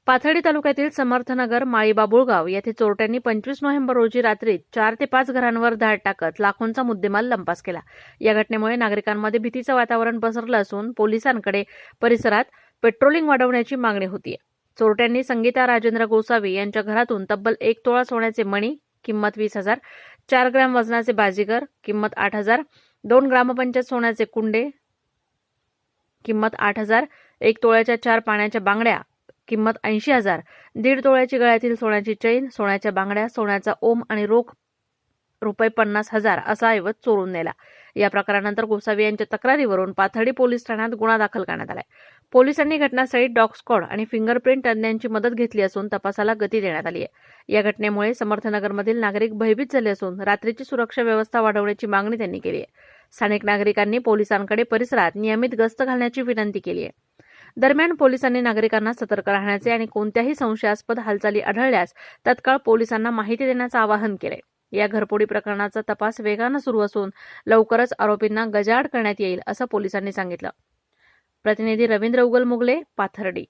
पाथर्डी तालुक्यातील समर्थनगर माळीबाबुळगाव येथे चोरट्यांनी 25 नोव्हेंबर रोजी रात्री 4 ते 5 घरांवर धाड टाकत लाखोंचा मुद्देमाल लंपास केला। या घटनेमुळे नागरिकांमध्ये भीतीचं वातावरण पसरलं असून पोलिसांकडे परिसरात पेट्रोलिंग वाढवण्याची मागणी होतीये। चोरट्यांनी संगीता राजेंद्र गोसावी यांच्या घरातून तब्बल 1 तोळा सोन्याचे मणी किंमत 20,000, 4 ग्रॅम वजनाचे बाजीगर किंमत 8,000, 2 ग्रामपंचायत सोन्याचे कुंडे किंमत 8,000, 1 तोळ्याच्या 4 पाण्याच्या बांगड्या किंमत 80,000, 1.5 तोळ्याची गळ्यातील सोन्याची चैन, सोन्याच्या बांगड्या, सोन्याचा ओम आणि रोख रुपये 50,000 असा ऐवज चोरून नेला। या प्रकारानंतर गोसावी यांच्या तक्रारीवरून पाथर्डी पोलीस ठाण्यात गुन्हा दाखल करण्यात आलाय। पोलिसांनी घटनास्थळी डॉग स्क्वॉड आणि फिंगरप्रिंट तज्ञांची मदत घेतली असून तपासाला गती देण्यात आली आहे। या घटनेमुळे समर्थनगरमधील नागरिक भयभीत झाले असून रात्रीची सुरक्षा व्यवस्था वाढवण्याची मागणी त्यांनी केली आहे। स्थानिक नागरिकांनी पोलिसांकडे परिसरात नियमित गस्त घालण्याची विनंती केली आहे। दरम्यान पोलिसांनी नागरिकांना सतर्क राहण्याचे आणि कोणत्याही संशयास्पद हालचाली आढळल्यास तत्काळ पोलिसांना माहिती देण्याचं आवाहन केले। या घरफोडी प्रकरणाचा तपास वेगानं सुरू असून लवकरच आरोपींना गजाआड करण्यात येईल असं पोलिसांनी सांगितलं। प्रतिनिधी रवींद्र उगल मुगले, पाथर्डी।